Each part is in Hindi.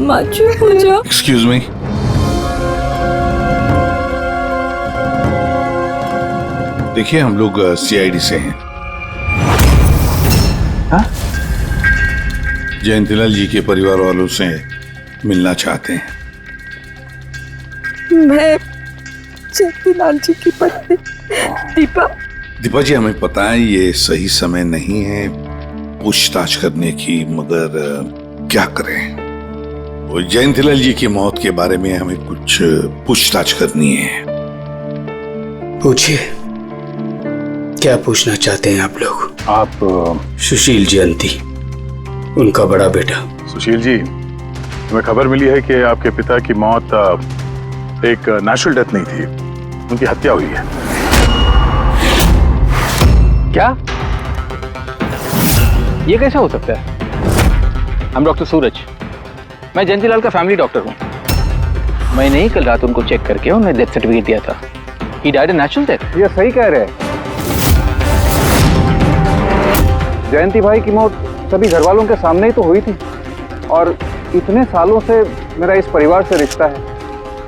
माँ चुप हो जाओ। एक्सक्यूज मी, देखिए हम लोग सीआईडी से हैं। हाँ? जयंतीलाल जी के परिवार वालों से मिलना चाहते हैं। मैं जयंतीलाल जी की पत्नी दीपा। दीपा जी, हमें पता है ये सही समय नहीं है पूछताछ करने की, मगर क्या करें, वो जयंतीलाल जी की मौत के बारे में हमें कुछ पूछताछ करनी है। पूछिए, क्या पूछना चाहते हैं आप लोग? आप सुशील जयंती, उनका बड़ा बेटा। सुशील जी, हमें खबर मिली है कि आपके पिता की मौत एक नेचुरल डेथ नहीं थी, उनकी हत्या हुई है। क्या? ये कैसा हो सकता है? I'm डॉक्टर सूरज, मैं जयंतीलाल का फैमिली डॉक्टर हूँ। मैंने ही कल रात उनको चेक करके उन्हें डेथ सर्टिफिकेट दिया था। He died a natural death। ये सही कह रहे हैं। जयंती भाई की मौत सभी घर वालों के सामने ही तो हुई थी, और इतने सालों से मेरा इस परिवार से रिश्ता है,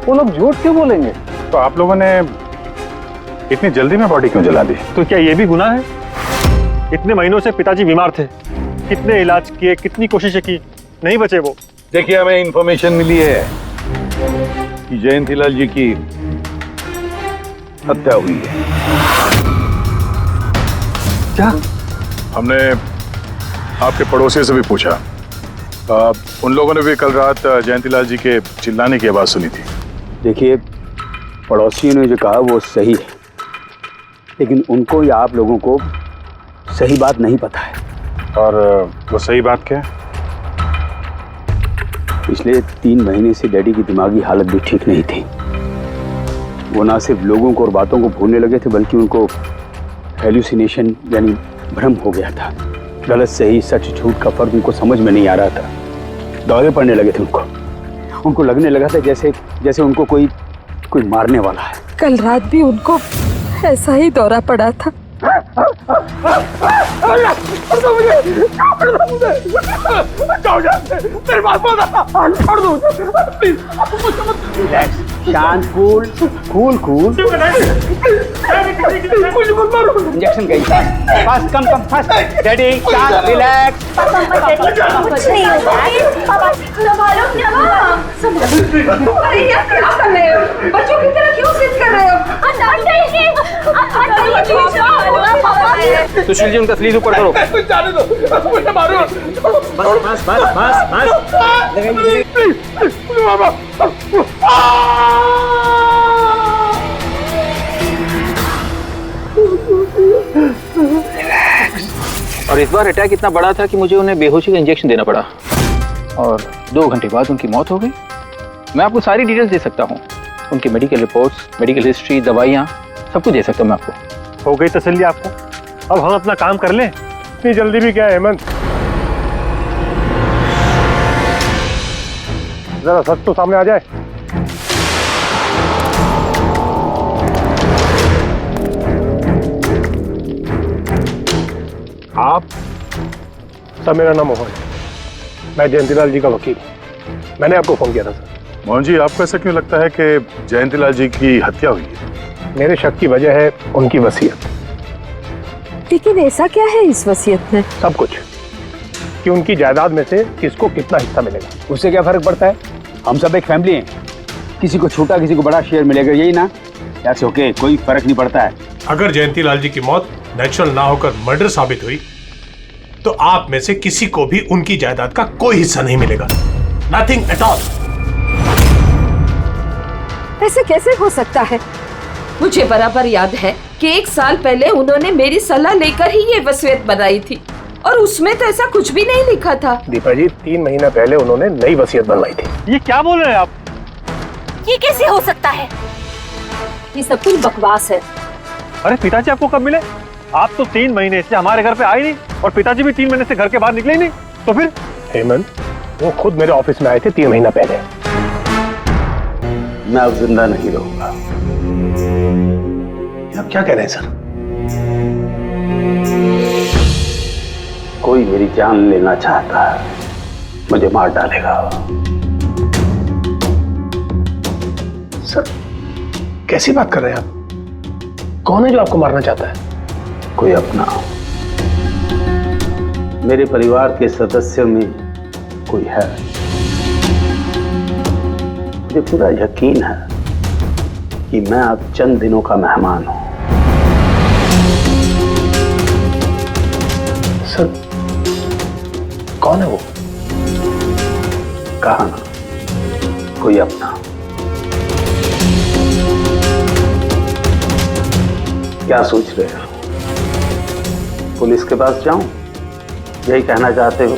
वो लोग झूठ क्यों बोलेंगे? तो आप लोगों ने इतनी जल्दी में बॉडी क्यों जला दी? तो क्या ये भी गुनाह है? इतने महीनों से पिताजी बीमार थे, कितने इलाज किए, कितनी कोशिशें की, नहीं बचे वो। देखिए, हमें इंफॉर्मेशन मिली है कि जयंतीलाल जी की हत्या हुई है। क्या? हमने आपके पड़ोसियों से भी पूछा, उन लोगों ने भी कल रात जयंतीलाल जी के चिल्लाने की आवाज सुनी थी। देखिए, पड़ोसियों ने जो कहा वो सही है, लेकिन उनको या आप लोगों को सही बात नहीं पता है। और वो सही बात क्या है? पिछले 3 महीने से डैडी की दिमागी हालत भी ठीक नहीं थी। वो ना सिर्फ लोगों को और बातों को भूलने लगे थे, बल्कि उनको हेल्यूसिनेशन यानी भ्रम हो गया था। गलत सही, सच झूठ का फर्क उनको समझ में नहीं आ रहा था। दौरे पड़ने लगे थे उनको लगने लगा था जैसे उनको कोई मारने वाला है। कल रात भी उनको ऐसा ही दौरा पड़ा था। शांत, कूल। इंजेक्शन गई। Fast, come fast. डैडी, शांत, रिलैक्स। कुछ नहीं होगा। पापा संभालो क्या? अरे ये क्या कर रहे हो? बच्चों की तरह क्यों जिद कर रहे हो? सुशील जी, उनका स्लीव ऊपर करो। जाने दो, मुझे मारो। बस। और इस बार अटैक इतना बड़ा था कि मुझे उन्हें बेहोशी का इंजेक्शन देना पड़ा, और 2 घंटे बाद उनकी मौत हो गई। मैं आपको सारी डिटेल्स दे सकता हूँ, उनकी मेडिकल रिपोर्ट्स, मेडिकल हिस्ट्री, दवाइयाँ, सब कुछ दे सकता हूँ मैं आपको। हो गई तसल्ली आपको? अब हम अपना काम कर लें। इतनी जल्दी भी क्या है हेमंत? जरा सच तो सामने आ जाए। आप? सर, मेरा नाम मोहन है, मैं जयंतीलाल जी का वकील। मैंने आपको फोन किया था सर। मोहन जी, आपको ऐसा क्यों लगता है कि जयंतीलाल जी की हत्या हुई है? मेरे शक की वजह है उनकी वसीयत। लेकिन ऐसा क्या है इस वसीयत में? सब कुछ, कि उनकी जायदाद में से किसको कितना हिस्सा मिलेगा। उससे क्या फर्क पड़ता है? हम सब एक फैमिली हैं, किसी को छोटा किसी को बड़ा शेयर मिलेगा, यही ना? दैट्स ओके, कोई फर्क नहीं पड़ता है। अगर जयंतीलाल जी की मौत नेचुरल ना होकर मर्डर साबित हुई, तो आप में से किसी को भी उनकी जायदाद का कोई हिस्सा नहीं मिलेगा। Nothing at all. ऐसे कैसे हो सकता है? मुझे बराबर याद है कि 1 साल पहले उन्होंने मेरी सलाह लेकर ही ये वसीयत बनाई थी, और उसमें तो ऐसा कुछ भी नहीं लिखा था। दीपा जी, 3 महीना पहले उन्होंने नई वसीयत बनवाई थी। ये क्या बोल रहे हैं आप? ये कैसे हो सकता है? ये सब कुछ बकवास है। अरे पिताजी आपको कब मिले? आप तो 3 महीने से हमारे घर पे आए नहीं, और पिताजी भी 3 महीने से घर के बाहर निकले ही नहीं। तो फिर? हेमंत, वो खुद मेरे ऑफिस में आए थे 3 महीना पहले। मैं अब जिंदा नहीं रहूंगा। आप क्या कह रहे हैं सर? कोई मेरी जान लेना चाहता है, मुझे मार डालेगा। सर कैसी बात कर रहे हैं आप? कौन है जो आपको मारना चाहता है? कोई अपना, मेरे परिवार के सदस्यों में कोई है। मुझे पूरा यकीन है कि मैं अब चंद दिनों का मेहमान हूं। सर कौन है वो? कहा ना, कोई अपना। क्या सोच रहे हो? पुलिस के पास जाऊं? यही कहना चाहते हो?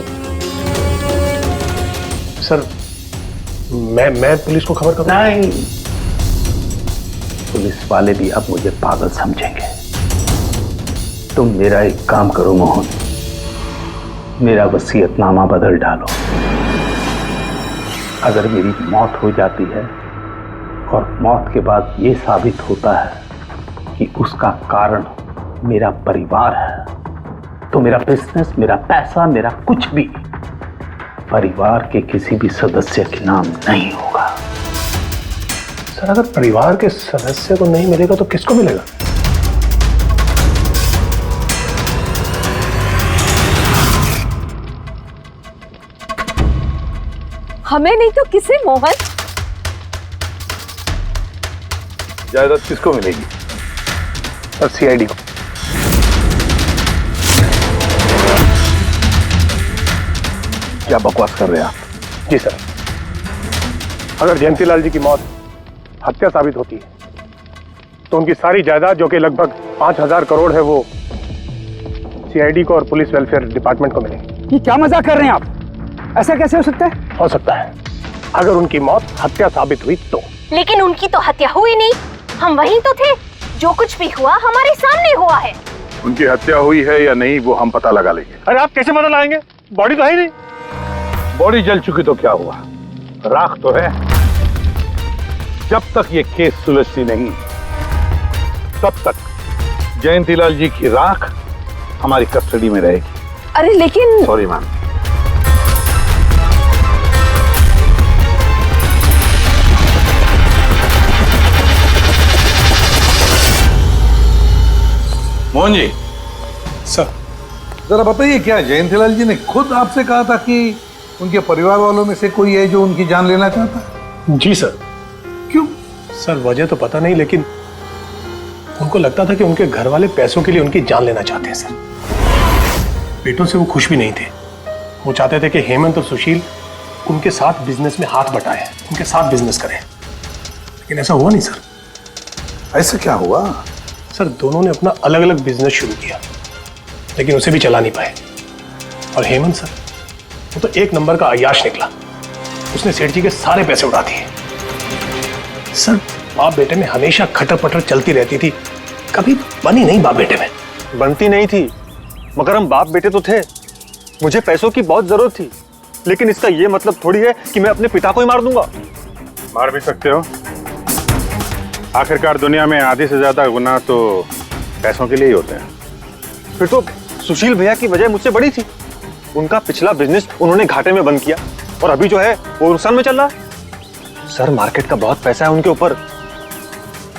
सर मैं पुलिस को खबर करूं? नहीं, पुलिस वाले भी अब मुझे पागल समझेंगे। तुम मेरा एक काम करो मोहन, मेरा वसीयतनामा बदल डालो। अगर मेरी मौत हो जाती है और मौत के बाद ये साबित होता है कि उसका कारण मेरा परिवार है, तो मेरा बिजनेस, मेरा पैसा, मेरा कुछ भी परिवार के किसी भी सदस्य के नाम नहीं होगा। सर अगर परिवार के सदस्य को नहीं मिलेगा तो किसको मिलेगा? हमें नहीं तो किसे मोहन? जायदाद किसको मिलेगी? सर सीआईडी को। क्या बकवास कर रहे हैं आप? जी सर, अगर जयंतीलाल जी की मौत हत्या साबित होती है तो उनकी सारी जायदाद जो कि लगभग 5,000 करोड़ है वो सीआईडी को और पुलिस वेलफेयर डिपार्टमेंट को मिलेगी। ये क्या मजाक कर रहे हैं आप? ऐसा कैसे हो सकता है? हो सकता है अगर उनकी मौत हत्या साबित हुई तो। लेकिन उनकी तो हत्या हुई नहीं, हम वहीं तो थे। जो कुछ भी हुआ हमारे सामने हुआ है। उनकी हत्या हुई है या नहीं वो हम पता लगा लेंगे। अरे आप कैसे पता लगाएंगे? बॉडी तो है ही नहीं। बॉडी जल चुकी तो क्या हुआ, राख तो है। जब तक ये केस सुलझती नहीं तब तक जयंतीलाल जी की राख हमारी कस्टडी में रहेगी। अरे लेकिन sorry ma'am. Mohan ji, sir जरा बताइए, क्या जयंतीलाल जी ने खुद आपसे कहा था कि उनके परिवार वालों में से कोई है जो उनकी जान लेना चाहता है? जी सर। क्यों? सर वजह तो पता नहीं, लेकिन उनको लगता था कि उनके घर वाले पैसों के लिए उनकी जान लेना चाहते हैं। सर पेटों से वो खुश भी नहीं थे। वो चाहते थे कि हेमंत और सुशील उनके साथ बिजनेस में हाथ बटाएं, उनके साथ बिजनेस करें, लेकिन ऐसा हुआ नहीं सर। ऐसा क्या हुआ? सर दोनों ने अपना अलग अलग बिजनेस शुरू किया, लेकिन उसे भी चला नहीं पाए। और हेमंत सर, वो तो एक नंबर का अय्याश निकला। उसने सेठ जी के सारे पैसे उड़ा दिए। सर बाप बेटे में हमेशा खटर पटर चलती रहती थी, कभी बनी नहीं बाप बेटे में। बनती नहीं थी, मगर हम बाप बेटे तो थे। मुझे पैसों की बहुत जरूरत थी, लेकिन इसका ये मतलब थोड़ी है कि मैं अपने पिता को ही मार दूंगा। मार भी सकते हो। आखिरकार दुनिया में आधे से ज्यादा गुनाह तो पैसों के लिए ही होते हैं। फिर तो सुशील भैया की वजह मुझसे बड़ी थी। उनका पिछला बिजनेस उन्होंने घाटे में बंद किया और अभी जो है वो नुकसान में चल रहा है। सर मार्केट का बहुत पैसा है उनके ऊपर,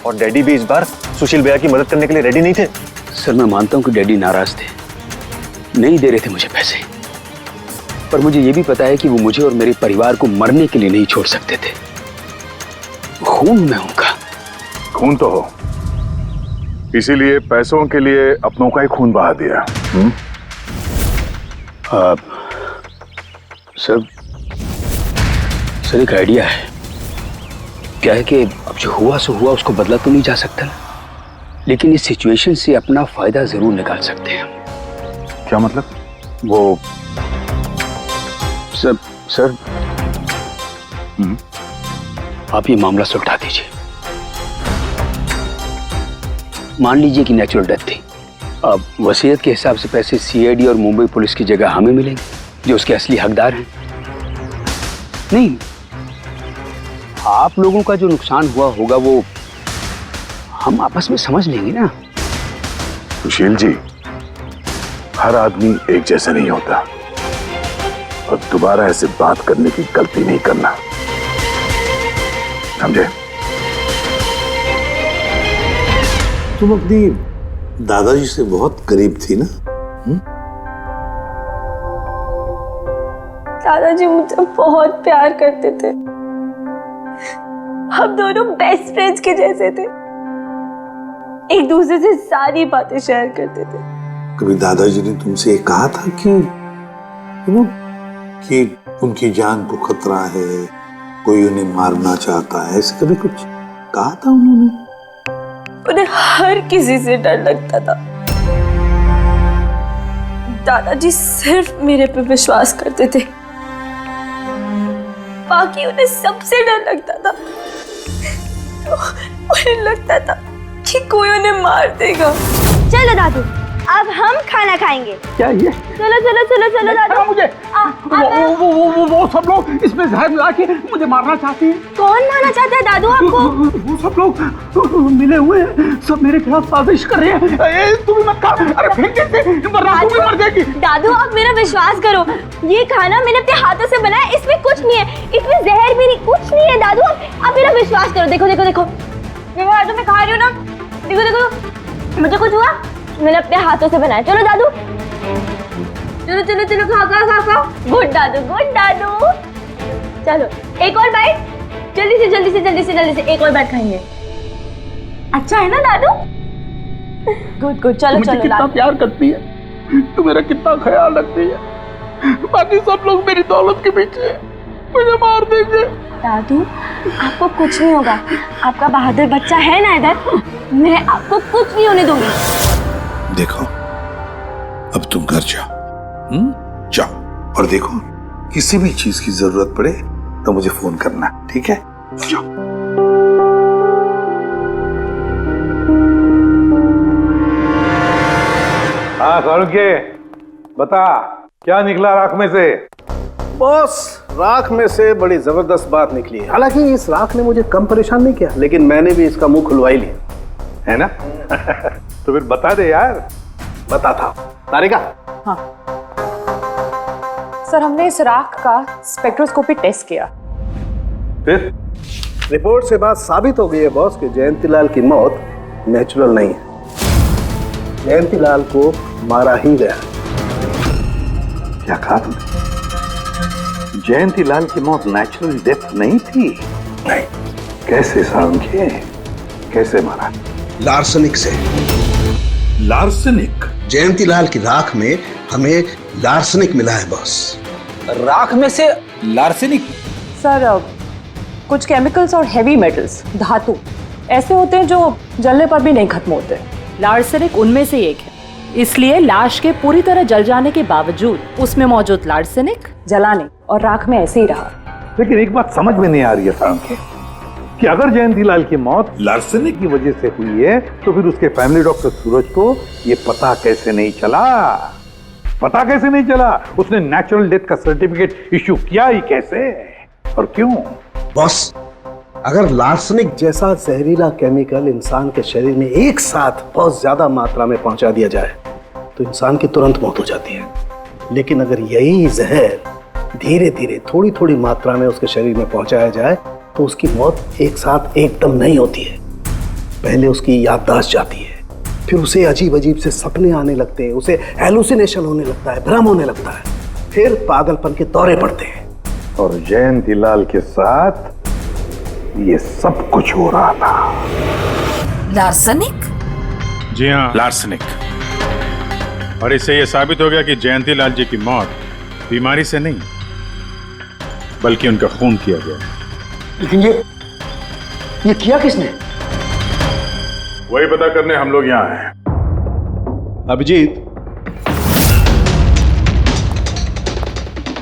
और डैडी भी इस बार सुशील भैया की मदद करने के लिए रेडी नहीं थे। सर मैं मानता हूं कि डैडी नाराज थे, नहीं दे रहे थे मुझे पैसे, पर मुझे यह भी पता है कि वो मुझे और मेरे परिवार को मरने के लिए नहीं छोड़ सकते थे। खून में उनका। खून तो हो, इसीलिए पैसों के लिए अपनों का ही खून बहा दिया। सर एक आइडिया है। क्या है कि अब जो हुआ सो हुआ, उसको बदला तो नहीं जा सकता ना, लेकिन इस सिचुएशन से अपना फायदा जरूर निकाल सकते हैं। क्या मतलब? वो सर आप ये मामला सुलझा दीजिए। मान लीजिए कि नेचुरल डेथ थी, अब वसीयत के हिसाब से पैसे सीआईडी और मुंबई पुलिस की जगह हमें मिलेंगे, जो उसके असली हकदार हैं। नहीं, आप लोगों का जो नुकसान हुआ होगा वो हम आपस में समझ लेंगे ना। सुशील जी, हर आदमी एक जैसा नहीं होता, और दोबारा ऐसे बात करने की गलती नहीं करना, समझे? तुम अपनी दादाजी से बहुत करीब थी ना? दादाजी मुझे बहुत प्यार करते थे। हम दोनों बेस्ट फ्रेंड्स के जैसे थे, एक दूसरे से सारी बातें शेयर करते थे। कभी दादाजी ने तुमसे ये कहा था कि उनकी जान को खतरा है, कोई उन्हें मारना चाहता है, ऐसे कभी कुछ कहा था उन्होंने? उन्हें हर किसी से डर लगता था। दादाजी सिर्फ मेरे पे विश्वास करते थे, बाकी उन्हें सबसे डर लगता था। तो उन्हें लगता था कि कोई उन्हें मार देगा। चलो दादू, अब हम खाना खाएंगे। क्या ये? चलो चलो चलो चलो दादू। मुझे वो सब लोग इसमें जहर मिला के मुझे मारना चाहते हैं। कौन मारना चाहता है दादू आपको? वो सब लोग मिले हुए हैं, सब मेरे खिलाफ साजिश कर रहे हैं। तू भी मत खा, अरे फेंक दे, वरना तू भी मर जाएगी। दादू आप मेरा विश्वास करो, ये खाना मैंने अपने हाथों से बनाया, इसमें कुछ नहीं है, इसमें जहर भी नहीं, कुछ नहीं है। दादू आप मेरा विश्वास करो। देखो देखो देखो, मेरे हाथों में खा रही हूँ ना, देखो देखो, मुझे कुछ हुआ? मैंने अपने हाथों से बनाया। चलो दादू, चलो चलो चलो, खाओ खाओ खाओ खाओ। गुड दादू, गुड दादू। चलो एक और बाइट, जल्दी से जल्दी से जल्दी से जल्दी से एक और बाइट खाएंगे। अच्छा है ना दादू? गुड गुड, चलो चलो। कितना प्यार करती है तू, मेरा कितना ख्याल रखती है, बाकी सब लोग मेरी दौलत के पीछे मुझे मार देंगे। दादू आपको कुछ नहीं होगा, आपका बहादुर बच्चा है ना इधर, मैं आपको कुछ नहीं होने दूंगी। देखो, अब तुम घर जाओ, जाओ, और देखो किसी भी चीज की जरूरत पड़े तो मुझे फोन करना, ठीक है? जाओ। हाँ सौरभ्य, बता क्या निकला राख में से? बॉस, राख में से बड़ी जबरदस्त बात निकली है। हालांकि इस राख ने मुझे कम परेशान नहीं किया, लेकिन मैंने भी इसका मुंह खुलवा ही लिया, है ना? तो फिर बता दे यार। बता था तारिका। हाँ सर, हमने इस राख का स्पेक्ट्रोस्कोपी टेस्ट किया। फिर रिपोर्ट से बात साबित हो गई है बॉस कि जयंतीलाल की मौत नेचुरल नहीं है, जयंतीलाल को मारा ही गया। क्या कहा तुमने? जयंतीलाल की मौत नेचुरल डेथ नहीं थी? नहीं। कैसे सारंगे, कैसे मारा? लार्सनिक से। लार्सनिक? जयंतीलाल की राख में हमें लार्सनिक मिला है बॉस। राख में से लार्सेनिक? सर कुछ केमिकल्स और हेवी मेटल्स, धातु ऐसे होते हैं जो जलने पर भी नहीं खत्म होते। लार्सेनिक उनमें से एक है, इसलिए लाश के पूरी तरह जल जाने के बावजूद उसमें मौजूद लार्सेनिक जलाने और राख में ऐसे ही रहा। लेकिन एक बात समझ में नहीं आ रही है सारंगे, कि अगर जयंतीलाल की मौत लार्सेनिक की वजह से हुई है तो फिर उसके फैमिली डॉक्टर सूरज को ये पता कैसे नहीं चला? पता कैसे नहीं चला? उसने नेचुरल डेथ का सर्टिफिकेट इश्यू किया ही कैसे और क्यों? बॉस, अगर लार्सनिक जैसा जहरीला केमिकल इंसान के शरीर में एक साथ बहुत ज्यादा मात्रा में पहुंचा दिया जाए तो इंसान की तुरंत मौत हो जाती है। लेकिन अगर यही जहर धीरे धीरे थोड़ी थोड़ी मात्रा में उसके शरीर में पहुंचाया जाए तो उसकी मौत एक साथ एकदम नहीं होती है। पहले उसकी याददाश्त जाती है, फिर उसे अजीब अजीब से सपने आने लगते हैं, उसे हेलुसिनेशन होने लगता है, भ्रम होने लगता है, फिर पागलपन के दौरे पड़ते हैं। और जयंतीलाल के साथ ये सब कुछ हो रहा था। लार्सेनिक? जी हाँ, लार्सनिक। और इससे यह साबित हो गया कि जयंतीलाल जी की मौत बीमारी से नहीं बल्कि उनका खून किया गया। लेकिन ये किया किसने? वही पता करने हम लोग यहाँ हैं। अभिजीत,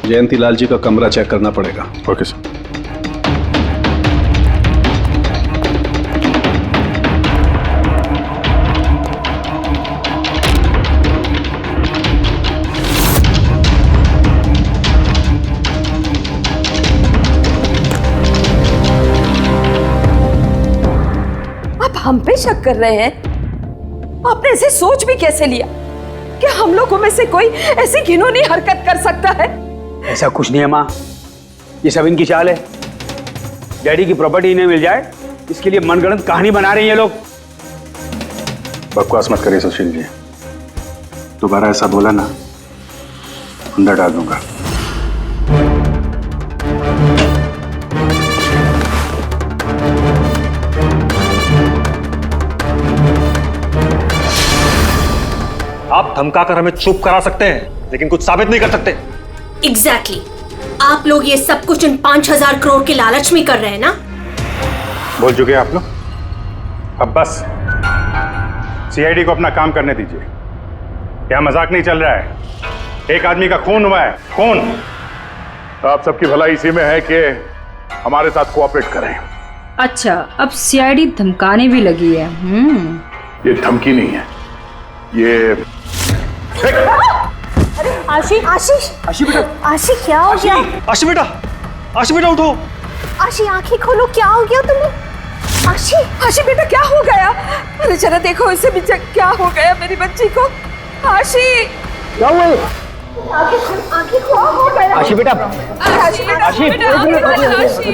जयंतीलाल जी का कमरा चेक करना पड़ेगा। Okay sir. हम पे शक कर रहे हैं? आपने ऐसे सोच भी कैसे लिया कि हम लोगों में से कोई ऐसी घिनौनी हरकत कर सकता है? ऐसा कुछ नहीं है माँ, ये सब इनकी चाल है। डैडी की प्रॉपर्टी इन्हें मिल जाए इसके लिए मनगढ़ंत कहानी बना रहे हैं ये लोग। बकवास मत करिए सुशील जी, दोबारा ऐसा बोला ना अंदर डाल दूंगा। आप धमकाकर हमें चुप करा सकते हैं लेकिन कुछ साबित नहीं कर सकते। एग्जैक्टली आप लोग ये सब कुछ इन 5,000 करोड़ के लालच में कर रहे हैं ना? बोल चुके आप लोग, अब बस सीआईडी को अपना काम करने दीजिए। क्या मजाक नहीं चल रहा है? एक आदमी का खून हुआ है, खून। तो आप सबकी भलाई इसी में है कि हमारे साथ कोऑपरेट करें। अच्छा, अब सीआईडी धमकाने भी लगी है। ये धमकी नहीं है, ये आशी आशीष आशी बेटा, आशी क्या हो गया? आशी बेटा, आशी बेटा उठो। आशी आंखें खोलो, क्या हो गया तुम्हें? आशी आशी बेटा क्या हो गया? अरे जरा देखो इसे भी, क्या हो गया मेरी बच्ची को? आशी क्या हुआ? आंखें खोलो, हो गया? आशी बेटा, आशी बेटा, आशी, बेटा, आशी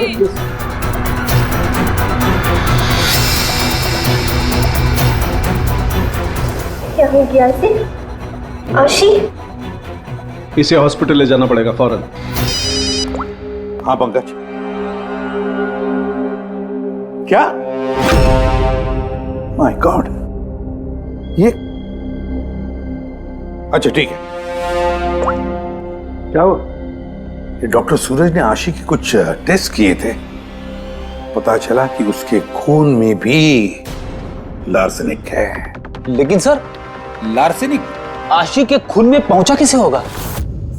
क्या हो गया इसे? आशी इसे हॉस्पिटल ले जाना पड़ेगा फौरन। हाँ पंकज, क्या? माय गॉड, ये अच्छा ठीक है। क्या हुआ? ये डॉक्टर सूरज ने आशी के कुछ टेस्ट किए थे, पता चला कि उसके खून में भी लार्सेनिक है। लेकिन सर, लार्सेनिक आशी के खून में पहुंचा कैसे होगा?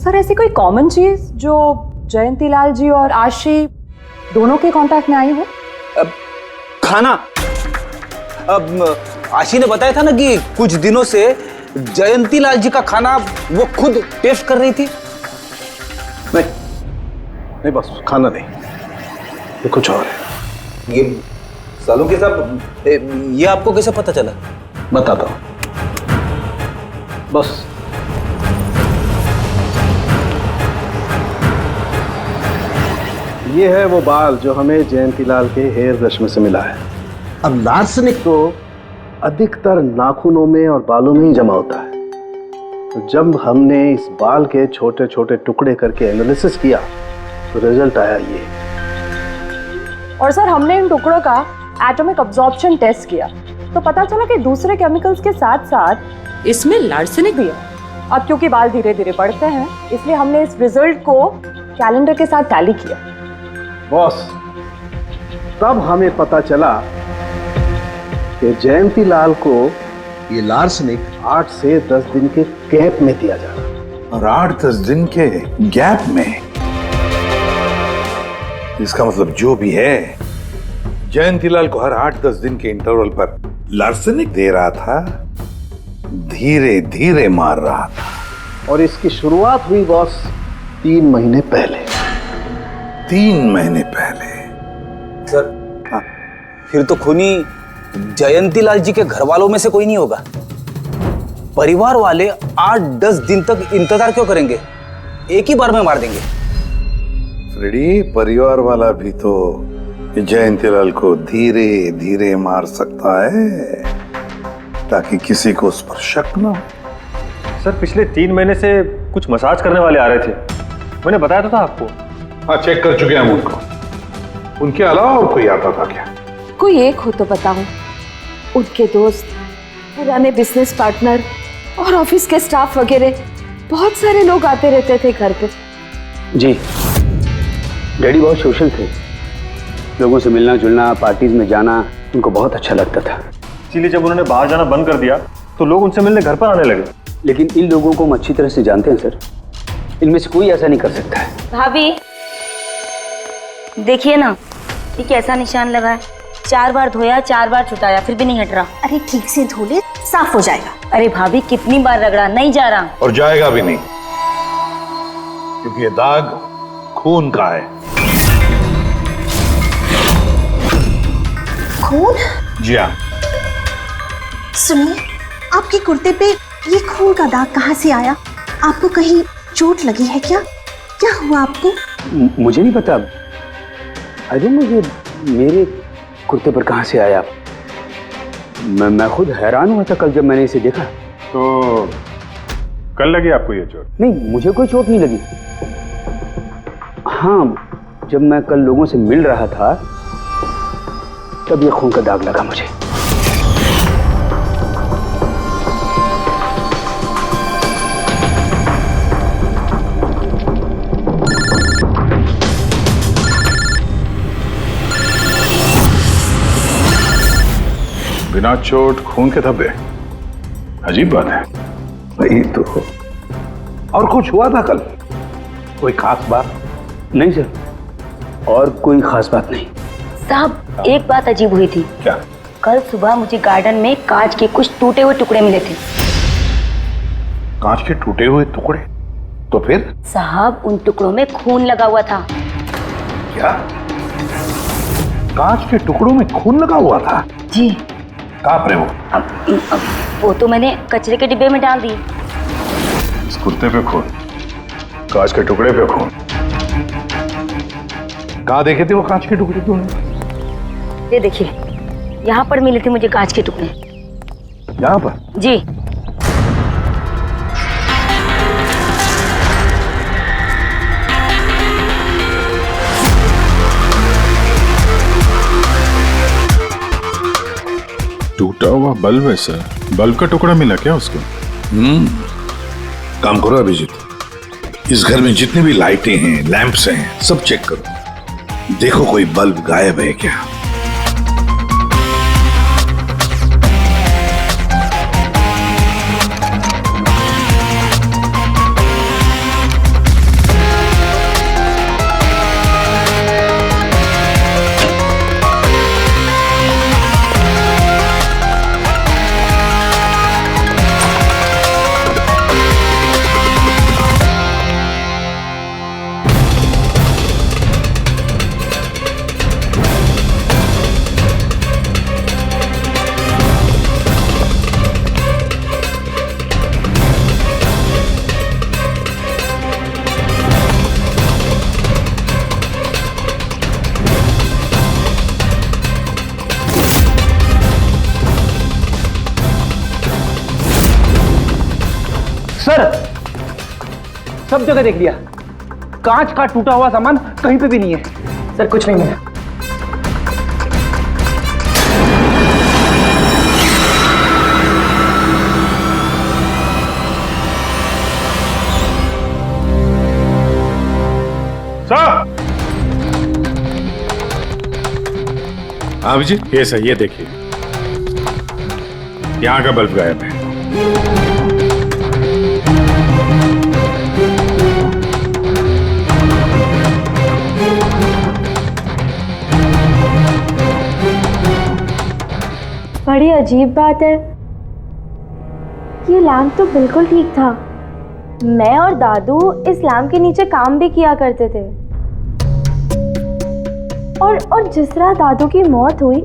सर ऐसी कोई कॉमन चीज जो जयंतीलाल जी और आशी दोनों के कांटेक्ट में आई हो? खाना। अब आशी ने बताया था ना कि कुछ दिनों से जयंतीलाल जी का खाना वो खुद टेस्ट कर रही थी। नहीं बस खाना नहीं, ये कुछ और है। ये सालों के साथ ये आपको कैसे पता चला? बताता हूं, बस ये है वो बाल जो हमें जयंतीलाल के हेयर ब्रश में से मिला है। अब लार्सेनिक तो अधिकतर नाखूनों में और बालों में ही जमा होता है। तो जब हमने इस बाल के छोटे छोटे टुकड़े करके एनालिसिस किया तो रिजल्ट आया ये। और सर हमने इन टुकड़ों का एटॉमिक अब्जॉर्प्शन टेस्ट किया तो पता चला कि दूसरे केमिकल्स के साथ साथ इसमें लार्सेनिक भी है। अब क्योंकि बाल धीरे धीरे बढ़ते हैं इसलिए हमने इस रिजल्ट को कैलेंडर के साथ टैली किया। बॉस, तब हमें पता चला कि जयंतीलाल को ये लार्सेनिक 8 से 10 दिन के गैप में दिया जा रहा है। और 8-10 दिन के गैप में? इसका मतलब जो भी है जयंतीलाल को हर 8-10 दिन के इंटरवल पर लार्सेनिक दे रहा था, धीरे धीरे मार रहा था। और इसकी शुरुआत हुई बॉस 3 महीने पहले। 3 महीने पहले? सर, हाँ, फिर तो खूनी जयंतीलाल जी के घर वालों में से कोई नहीं होगा। परिवार वाले 8-10 दिन तक इंतजार क्यों करेंगे? एक ही बार में मार देंगे। फ्रेडी, परिवार वाला भी तो जयंतीलाल को धीरे धीरे मार सकता है ताकि किसी को उस पर शक न हो। सर पिछले 3 महीने से कुछ मसाज करने वाले आ रहे थे, मैंने बताया था आपको। हाँ, चेक कर चुके हैं हम उनको। उनके अलावा और कोई आता था क्या? कोई एक हो तो बताओ। उनके दोस्त, पुराने बिजनेस पार्टनर और ऑफिस के स्टाफ वगैरह बहुत सारे लोग आते रहते थे घर पे। जी, डैडी बहुत सोशल थे। लोगों से मिलना जुलना, पार्टीज में जाना उनको बहुत अच्छा लगता था। इसीलिए जब उन्होंने बाहर जाना बंद कर दिया तो लोग उनसे मिलने घर पर आने लगे। लेकिन इन लोगों को हम अच्छी तरह से जानते हैं सर, इनमें से कोई ऐसा नहीं कर सकता है। भाभी देखिए ना, ये कैसा निशान लगा है। 4 बार धोया, 4 बार छुटाया, फिर भी नहीं हट रहा। अरे ठीक से धो ले, साफ हो जाएगा। अरे भाभी कितनी बार रगड़ा, नहीं जा रहा। और जाएगा भी नहीं, क्योंकि ये दाग खून का है। खून? जी हाँ। सुनिए, आपके कुर्ते पे ये खून का दाग कहाँ से आया? आपको कहीं चोट लगी है क्या? क्या हुआ आपको? मुझे नहीं पता। अरे मुझे मेरे कुर्ते पर कहाँ से आया? मैं खुद हैरान हुआ था कल जब मैंने इसे देखा। तो कल लगी आपको ये चोट? नहीं, मुझे कोई चोट नहीं लगी। हाँ, जब मैं कल लोगों से मिल रहा था तब ये खून का दाग लगा मुझे। बिना चोट खून के धब्बे, अजीब बात है। वही तो। और कुछ हुआ था कल? कोई खास बात? नहीं सर, और कोई खास बात नहीं। साहब, एक बात अजीब हुई थी। क्या? कल सुबह मुझे गार्डन में कांच के कुछ टूटे हुए टुकड़े मिले थे। कांच के टूटे हुए टुकड़े? तो फिर? साहब, उन टुकड़ों में खून लगा हुआ था। क्या? कांच के टुकड़ों में खून लगा हुआ था? जी। कहाँ पर वो? अब वो तो मैंने कचरे के डिब्बे में डाल दिए। इस कुर्ते पे खून, कांच के टुकड़े पे खून। कहाँ देखे थे वो कांच के टुकड़े तुमने? ये देखिए, यहाँ पर मिले थे मुझे कांच के टुकड़े। यहाँ पर? जी। टूटा हुआ बल्ब है सर। बल्ब का टुकड़ा मिला क्या उसको? काम करो अभिजीत, इस घर में जितनी भी लाइटें हैं, लैंप्स हैं, सब चेक करो, देखो कोई बल्ब गायब है क्या। सर, सब जगह देख लिया, कांच का टूटा हुआ सामान कहीं पे भी नहीं है। सर, कुछ नहीं मिला। सर! हाँ अभिजीत, ये सही, ये देखिए, यहाँ का बल्ब गायब है। बड़ी अजीब बात है, ये लैम्प तो बिल्कुल ठीक था। मैं और दादू इस लैम्प के नीचे काम भी किया करते थे। और जिस तरह दादू की मौत हुई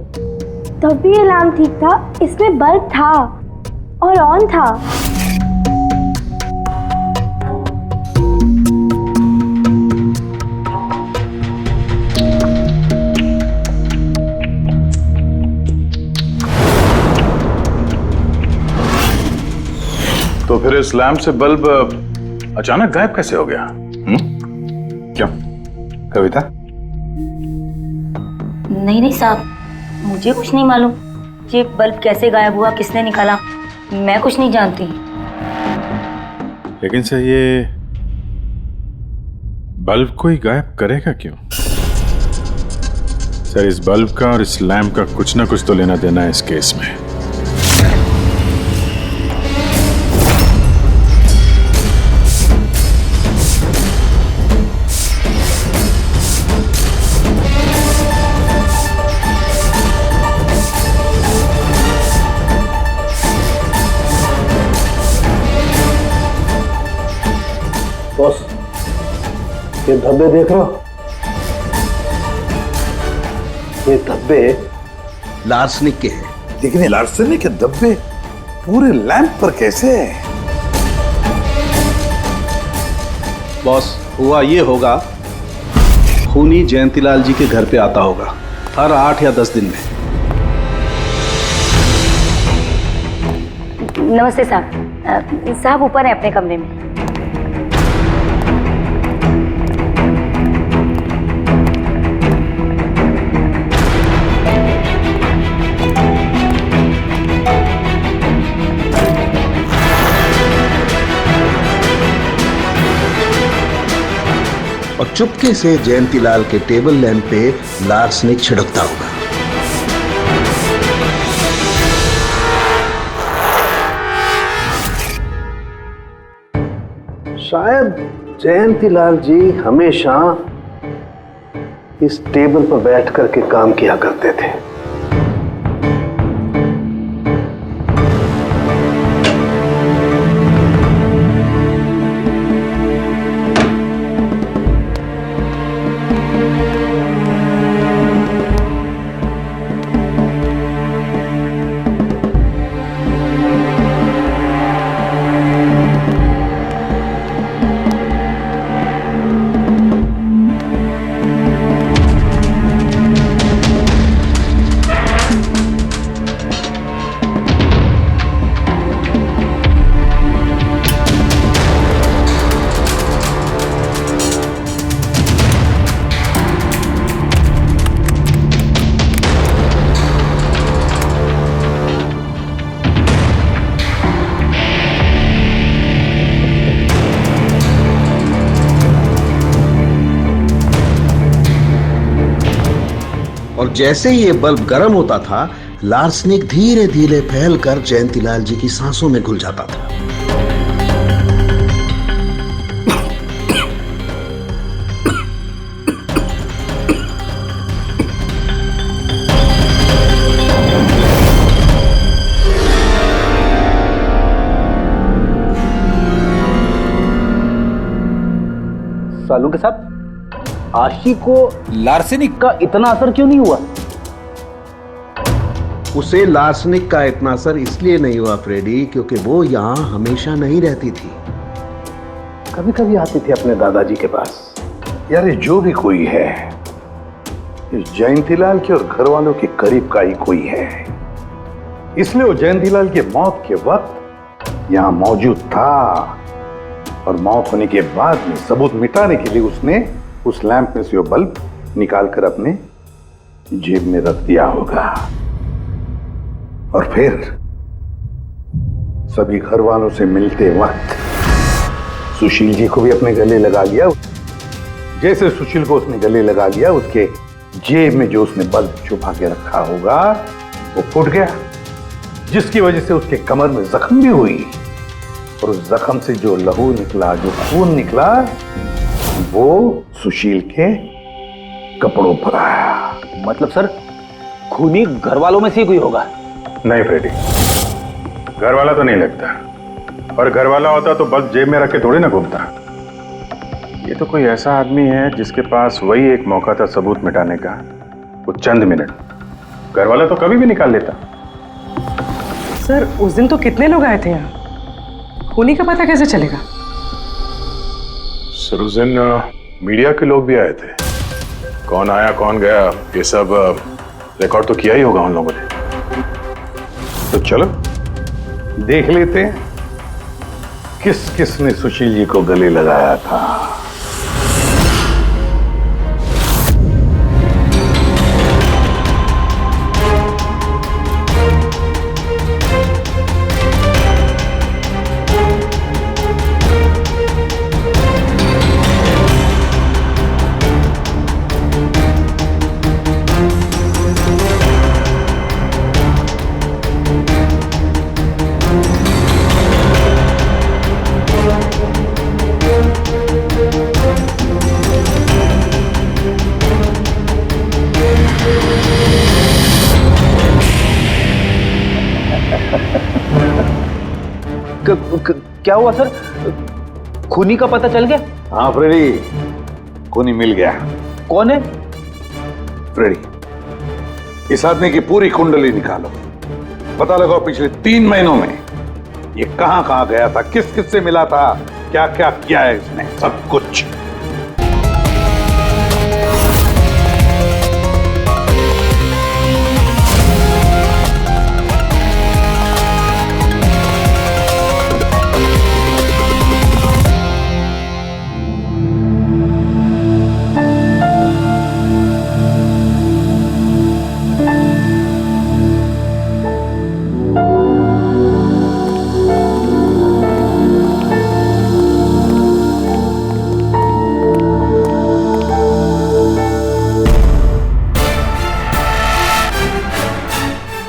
तब भी ये लैम्प ठीक था, इसमें बल्ब था और ऑन था। तो फिर इस लैंप से बल्ब अचानक गायब कैसे हो गया? क्यों कविता? नहीं साहब, मुझे कुछ नहीं मालूम ये बल्ब कैसे गायब हुआ, किसने निकाला, मैं कुछ नहीं जानती। लेकिन सर, ये बल्ब कोई गायब करेगा क्यों? सर, इस बल्ब का और इस लैम्प का कुछ ना कुछ तो लेना देना है इस केस में। बॉस, ये धब्बे देख रहे हो? ये धब्बे लार्सनिक के हैं। लेकिन ये लार्सनिक के धब्बे पूरे लैंप पर कैसे है? बॉस, हुआ ये होगा, खूनी जयंतीलाल जी के घर पे आता होगा हर 8 या 10 दिन में। नमस्ते साहब। साहब ऊपर है अपने कमरे में। और चुपके से जयंतीलाल के टेबल लैंप पे लार्सनिक छिड़कता होगा। शायद जयंतीलाल जी हमेशा इस टेबल पर बैठ करके काम किया करते थे। और जैसे ही ये बल्ब गर्म होता था, लार्सनिक धीरे धीरे फैलकर जयंतीलाल जी की सांसों में घुल जाता था। सालू के साथ आशी को लार्सेनिक का इतना असर क्यों नहीं हुआ? उसे लार्सनिक का इतना असर इसलिए नहीं हुआ फ्रेडी, क्योंकि वो यहां हमेशा नहीं रहती थी। कभी कभी आती थी अपने दादाजी के पास। यार ये जो भी कोई है, इस जयंतीलाल के और घर वालों के करीब का ही कोई है, इसलिए वो जयंतीलाल की मौत के वक्त यहां मौजूद था और मौत होने के बाद में सबूत मिटाने के लिए उसने उस लैंप में से वो बल्ब निकालकर अपने जेब में रख दिया होगा और फिर सभी घर वालों से मिलते वक्त सुशील जी को भी अपने गले लगा लिया। जैसे सुशील को उसने गले लगा लिया, उसके जेब में जो उसने बल्ब छुपा के रखा होगा वो फूट गया, जिसकी वजह से उसके कमर में जख्म भी हुई और उस जख्म से जो लहू निकला, जो खून निकला, वो सुशील के कपड़ों पर आया। मतलब सर खूनी घर वालों में से कोई होगा? नहीं फ्रेडी, घर वाला तो नहीं लगता, और घर वाला होता तो बस जेब में रख के थोड़ी ना घूमता। ये तो कोई ऐसा आदमी है जिसके पास वही एक मौका था सबूत मिटाने का, वो चंद मिनट। घर वाला तो कभी भी निकाल लेता। सर उस दिन तो कितने लोग आए थे यहाँ, खूनी का पता कैसे चलेगा? सर उस दिन मीडिया के लोग भी आए थे, कौन आया कौन गया ये सब रिकॉर्ड तो किया ही होगा उन लोगों ने। तो चलो देख लेते हैं किस किस ने सुशील जी को गले लगाया था। क्या हुआ सर, खूनी का पता चल गया? हाँ फ्रेडी, खूनी मिल गया। कौन है? फ्रेडी, इस आदमी की पूरी कुंडली निकालो, पता लगाओ पिछले 3 महीनों में ये कहां कहां गया था, किस किस से मिला था, क्या क्या किया है इसने, सब कुछ।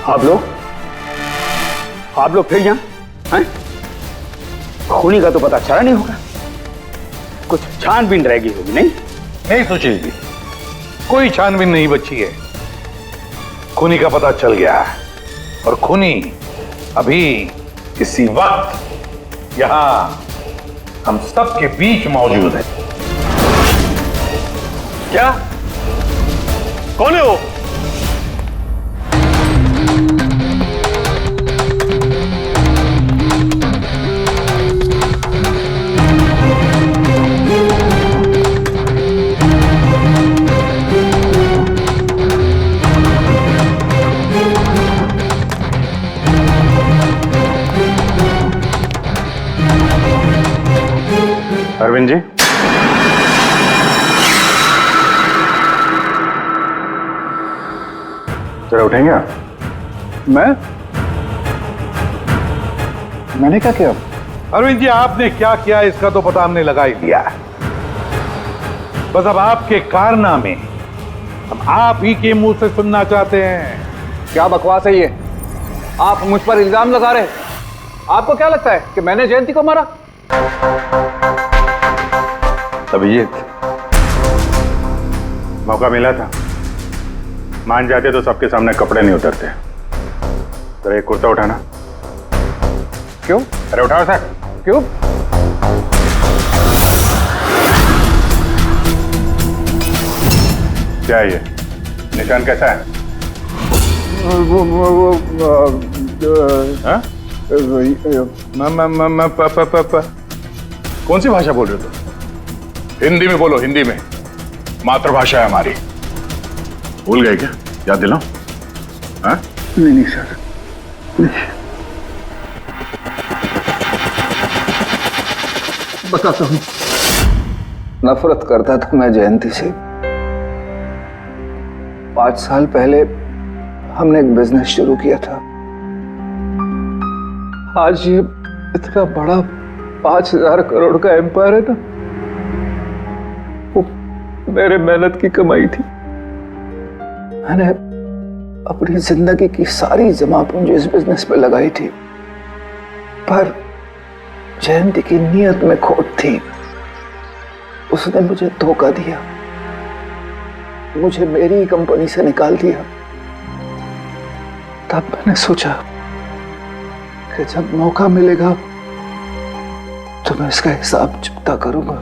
आप लोग फिर यहाँ हैं? खूनी का तो पता चला नहीं होगा, कुछ छानबीन रहेगी होगी नहीं? नहीं सुशील जी, कोई छानबीन नहीं बची है। खूनी का पता चल गया है और खूनी अभी इसी वक्त यहाँ हम सबके बीच मौजूद है। क्या? कौन है वो? अरविंद जी, जरा उठेंगे आप? मैंने क्या किया? अरविंद जी, आपने क्या किया इसका तो पता हमने लगा ही लिया है। बस अब आपके कारनामे हम आप ही के मुंह से सुनना चाहते हैं। क्या बकवास है ये? आप मुझ पर इल्जाम लगा रहे हैं। आपको क्या लगता है कि मैंने जयंती को मारा? अभिजीत, मौका मिला था, मान जाते तो सबके सामने कपड़े नहीं उतरते। जरा एक कुर्ता उठाना। क्यों? अरे उठाओ सर। क्यों? क्या है ये? निशान कैसा है? हाँ? कौन सी भाषा बोल रहे हो तुम? हिंदी में बोलो, हिंदी में, मातृभाषा है हमारी। भूल गए क्या? याद दिलाओ। हाँ? नहीं सर, बताता हूं। नफरत करता था मैं जयंती से। 5 साल पहले हमने एक बिजनेस शुरू किया था। आज ये इतना बड़ा 5000 करोड़ का एम्पायर है ना, वो मेरे मेहनत की कमाई थी। मैंने अपनी जिंदगी की सारी जमा पूंजी इस बिजनेस पे लगाई थी, पर जयंती की नीयत में खोट थी। उसने मुझे धोखा दिया, मुझे मेरी कंपनी से निकाल दिया। तब मैंने सोचा कि जब मौका मिलेगा तो मैं इसका हिसाब चुकता करूंगा।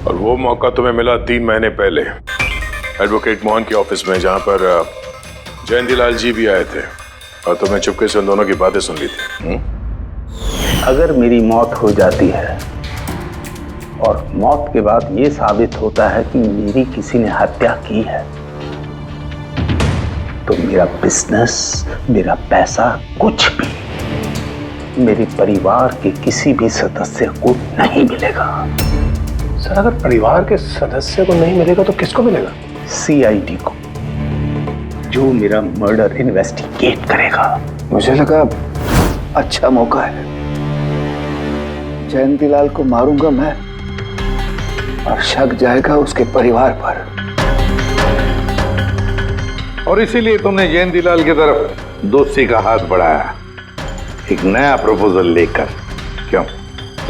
और वो मौका तुम्हें मिला 3 महीने पहले एडवोकेट मोहन के ऑफिस में, जहां पर जयंतीलाल जी भी आए थे और तुमने चुपके से उन दोनों की बातें सुन ली थी। अगर मेरी मौत हो जाती है और मौत के बाद ये साबित होता है कि मेरी किसी ने हत्या की है, तो मेरा बिजनेस, मेरा पैसा, कुछ भी मेरे परिवार के किसी भी सदस्य को नहीं मिलेगा। सर, अगर परिवार के सदस्य को नहीं मिलेगा तो किसको मिलेगा? सीआईडी को, जो मेरा मर्डर इन्वेस्टिगेट करेगा। मुझे लगा अच्छा मौका है, जयंतीलाल को मारूंगा मैं और शक जाएगा उसके परिवार पर। और इसीलिए तुमने जयंतीलाल की तरफ दोस्ती का हाथ बढ़ाया, एक नया प्रपोजल लेकर। क्यों?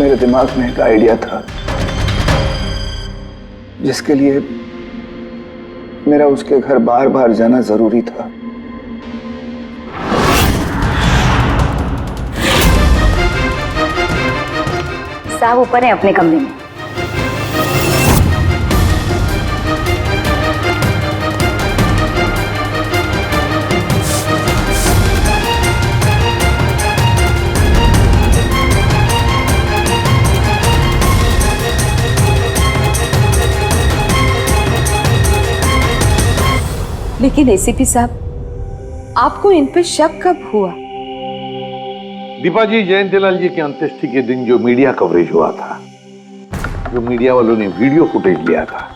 मेरे दिमाग में एक आइडिया था जिसके लिए मेरा उसके घर बार बार जाना जरूरी था। साहब ऊपर है अपने कमरे में। लेकिन एसीपी साहब, आपको इन पे शक कब हुआ? दीपा जी, जयंतीलाल जी की अंत्येष्टि के दिन जो मीडिया कवरेज हुआ था, जो मीडिया वालों ने वीडियो फुटेज लिया था,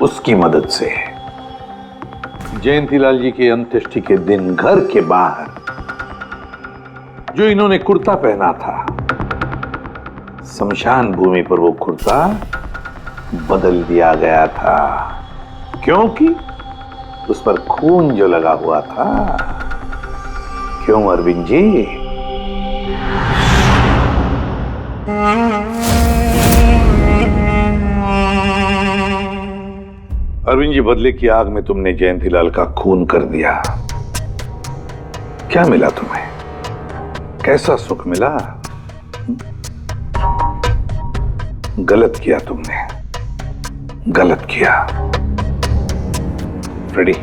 उसकी मदद से जयंतीलाल जी के अंत्येष्टि के दिन घर के बाहर जो इन्होंने कुर्ता पहना था, शमशान भूमि पर वो कुर्ता बदल दिया गया था, क्योंकि उस पर खून जो लगा हुआ था क्यों अरविंद जी? अरविंद जी, बदले की आग में तुमने जयंतीलाल का खून कर दिया। क्या मिला तुम्हें? कैसा सुख मिला? गलत किया तुमने, गलत किया। Freddy,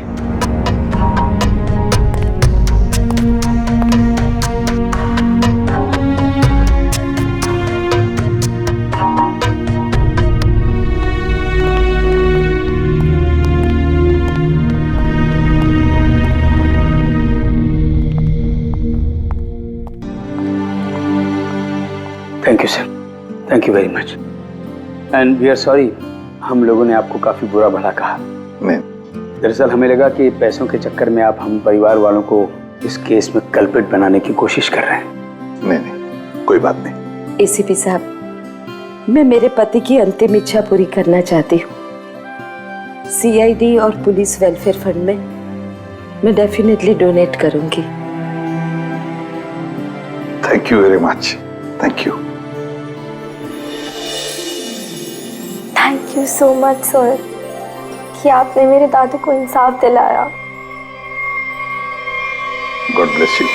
thank you sir, thank you very much. And we are sorry, हम लोगों ने आपको काफी बुरा भला कहा। नहीं, दरअसल हमें लगा कि पैसों के चक्कर में आप हम परिवार वालों को इस केस में कल्प्रिट बनाने की कोशिश कर रहे हैं। नहीं, कोई बात नहीं। एसीपी साहब, मैं मेरे पति की अंतिम इच्छा पूरी करना चाहती हूँ। सीआईडी और पुलिस वेलफेयर फंड में मैं डेफिनेटली डोनेट करूंगी। Thank you very much, thank you. Thank you so much sir कि आपने मेरे दादू को इंसाफ दिलाया। God bless you.